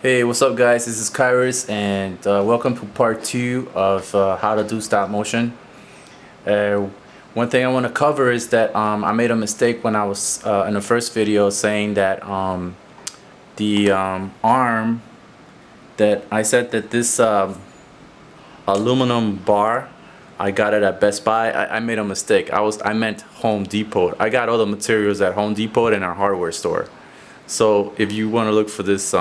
Hey, what's up guys? This is Kairos and welcome to part 2 of how to do stop motion. One thing I want to cover is that I made a mistake when I was in the first video saying that the arm that I said that this aluminum bar I got it at Best Buy. I made a mistake. I meant Home Depot. I got all the materials at Home Depot in our hardware store. So if you want to look for this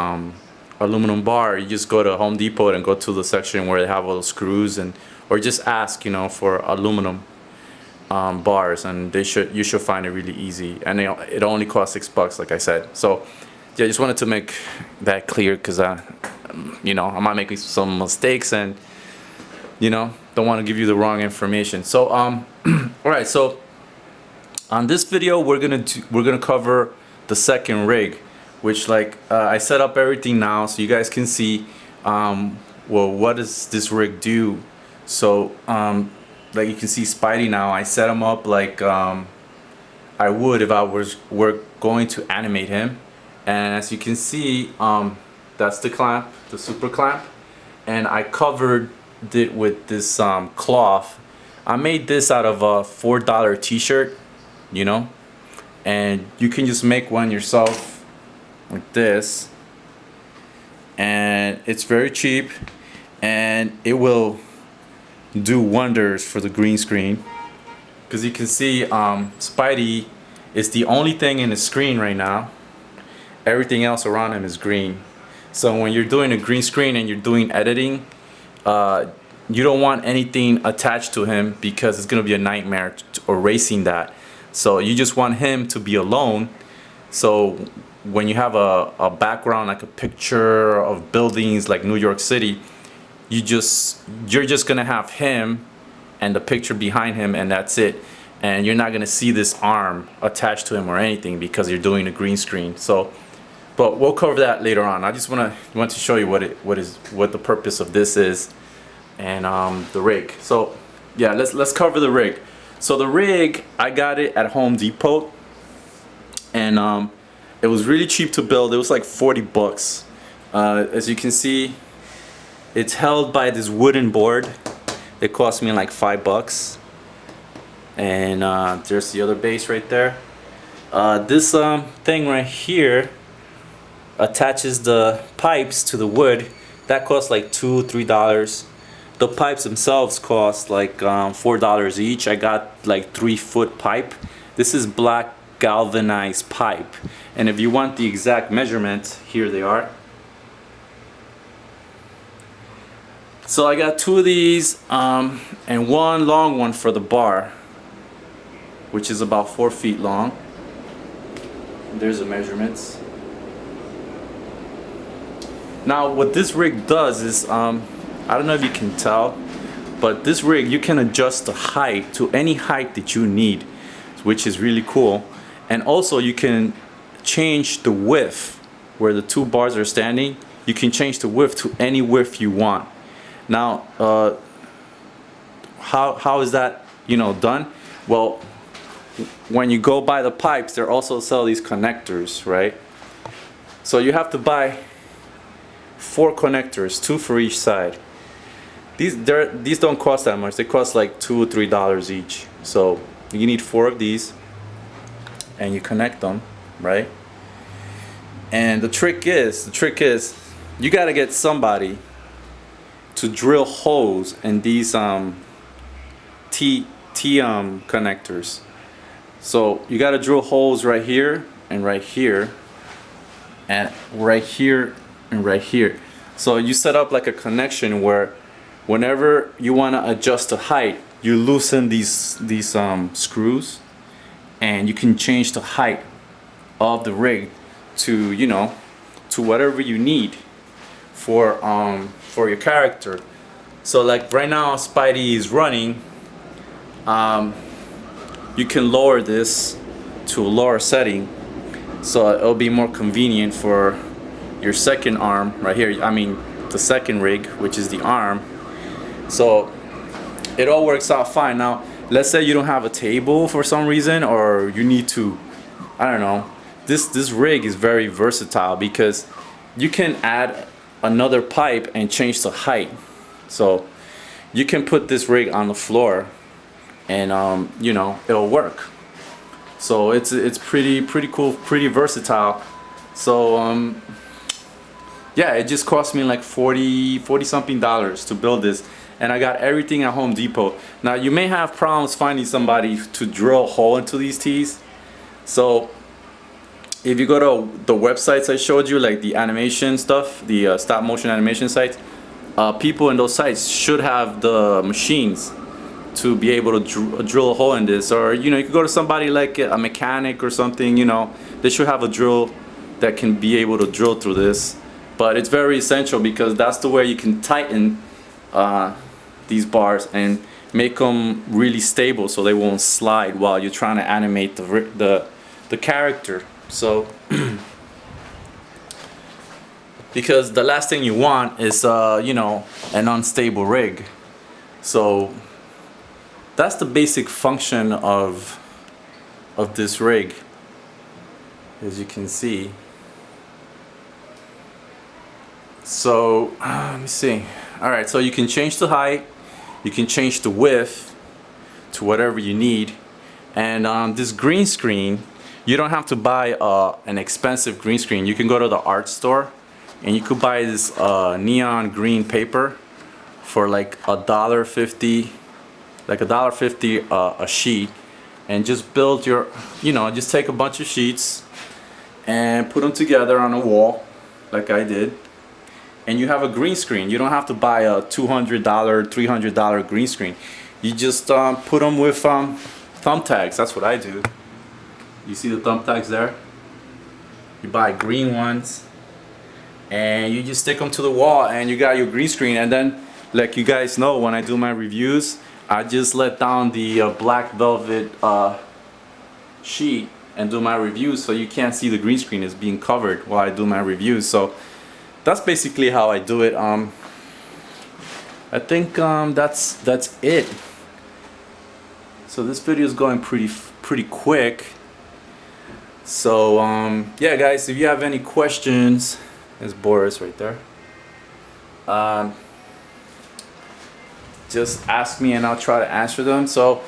aluminum bar, you just go to Home Depot and go to the section where they have all the screws, and or just ask, for aluminum bars, and you should find it really easy, and it only costs $6 like I said. So yeah, I just wanted to make that clear because I might make some mistakes, and don't want to give you the wrong information. So all right, so on this video we're gonna cover the second rig, which I set up everything now so you guys can see well, what does this rig do. So like you can see Spidey now, I set him up like I would if I were going to animate him, and as you can see that's the clamp, the super clamp, and I covered it with this cloth. I made this out of a $4 t-shirt, and you can just make one yourself like this, and it's very cheap and it will do wonders for the green screen, because you can see Spidey is the only thing in the screen right now. Everything else around him is green. So when you're doing a green screen and you're doing editing, you don't want anything attached to him because it's gonna be a nightmare erasing that. So you just want him to be alone. So when you have a background like a picture of buildings like New York City, you're just gonna have him and the picture behind him, and that's it. And you're not gonna see this arm attached to him or anything because you're doing a green screen. So, but we'll cover that later on. I just want to show you what the purpose of this is, and the rig. So yeah, let's cover the rig. So the rig, I got it at Home Depot, and it was really cheap to build. It was like $40. As you can see, it's held by this wooden board. It cost me like $5. And there's the other base right there. This thing right here attaches the pipes to the wood. That costs like $2-3. The pipes themselves cost like $4 each. I got like 3-foot pipe. This is black galvanized pipe, and if you want the exact measurement, here they are. So I got 2 of these and one long one for the bar, which is about 4 feet long. There's the measurements. Now what this rig does is I don't know if you can tell, but this rig, you can adjust the height to any height that you need, which is really cool. And also you can change the width where the 2 bars are standing. You can change the width to any width you want. Now how is that done? Well, when you go buy the pipes, they also sell these connectors, right? So you have to buy 4 connectors, 2 for each side. These don't cost that much. They cost like $2 or $3 each. So you need 4 of these, and you connect them, right? And the trick is you gotta get somebody to drill holes in these T connectors. So you gotta drill holes right here and right here and right here and right here. So you set up like a connection where whenever you want to adjust the height, you loosen these screws, and you can change the height of the rig to to whatever you need for your character. So like right now Spidey is running, you can lower this to a lower setting, so it'll be more convenient for your second arm right here. I mean the second rig, which is the arm. So it all works out fine. Now let's say you don't have a table for some reason, or you need to, I don't know, this rig is very versatile because you can add another pipe and change the height. So you can put this rig on the floor and you know, it'll work. So it's pretty cool, pretty versatile. So yeah, it just cost me like 40 something dollars to build this, and I got everything at Home Depot. Now you may have problems finding somebody to drill a hole into these tees. So if you go to the websites I showed you, like the animation stuff, the stop motion animation sites, people in those sites should have the machines to be able to drill a hole in this. Or you know, you could go to somebody like a mechanic or something, you know, they should have a drill that can be able to drill through this. But it's very essential because that's the way you can tighten these bars and make them really stable so they won't slide while you're trying to animate the character. So because the last thing you want is you know, an unstable rig. So that's the basic function of this rig, as you can see. So let me see. All right, so you can change the height, you can change the width to whatever you need, and this green screen, you don't have to buy an expensive green screen. You can go to the art store and you could buy this neon green paper for like $1.50, like $1.50 a sheet, and just build your, you know, just take a bunch of sheets and put them together on a wall like I did, and you have a green screen. You don't have to buy a $200, $300 green screen. You just put them with thumbtacks. That's what I do. You see the thumbtacks there? You buy green ones and you just stick them to the wall and you got your green screen. And then, like you guys know, when I do my reviews, I just let down the black velvet sheet and do my reviews, so you can't see the green screen is being covered while I do my reviews. So that's basically how I do it. I think that's it. So this video is going pretty quick. So yeah guys, if you have any questions, there's Boris right there, just ask me and I'll try to answer them. So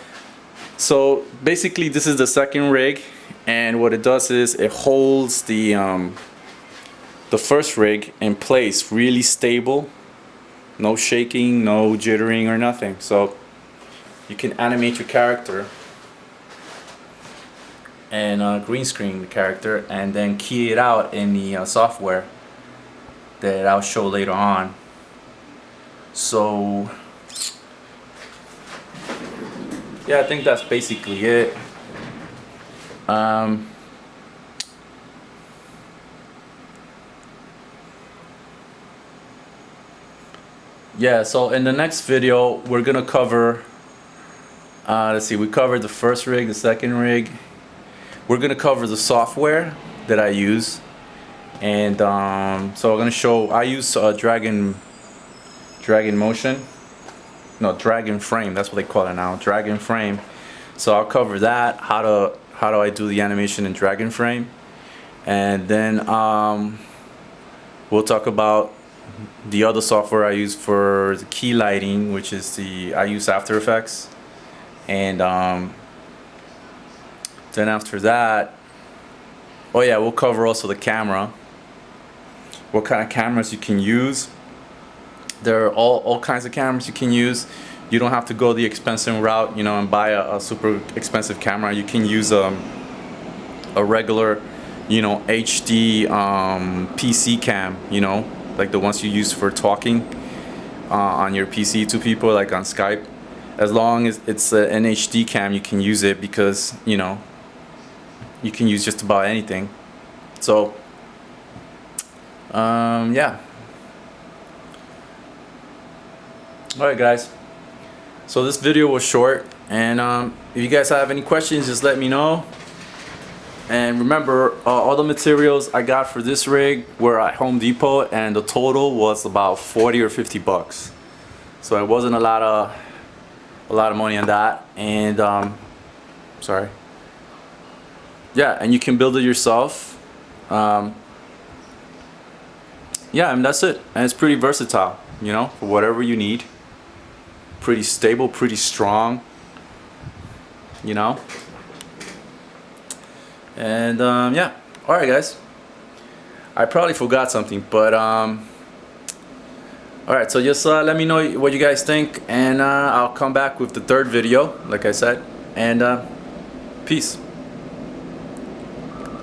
basically this is the second rig, and what it does is it holds the first rig in place really stable, no shaking, no jittering or nothing. So you can animate your character and green screen the character and then key it out in the software that I'll show later on. So yeah, I think that's basically it. Yeah, so in the next video we're gonna cover, let's see, we covered the first rig, the second rig. We're gonna cover the software that I use, and so I'm gonna show. I use Dragon Motion, no, Dragon Frame. That's what they call it now, Dragon Frame. So I'll cover that. How do I do the animation in Dragon Frame, and then we'll talk about the other software I use for the key lighting, which is I use After Effects, and then after that, oh yeah, we'll cover also the camera, what kind of cameras you can use. There are all kinds of cameras you can use. You don't have to go the expensive route, you know, and buy a super expensive camera. You can use a regular, you know, HD PC cam, you know, like the ones you use for talking on your PC to people, like on Skype. As long as it's an HD cam, you can use it, because, you know, you can use just about anything. So yeah, alright guys, so this video was short, and if you guys have any questions, just let me know. And remember, all the materials I got for this rig were at Home Depot, and the total was about 40 or 50 bucks. So it wasn't a lot of money on that. And sorry. Yeah, and you can build it yourself. yeah, and that's it. And it's pretty versatile, you know, for whatever you need. Pretty stable, pretty strong, you know. And yeah, all right, guys. I probably forgot something, but all right. So just let me know what you guys think, and I'll come back with the third video, like I said. And peace.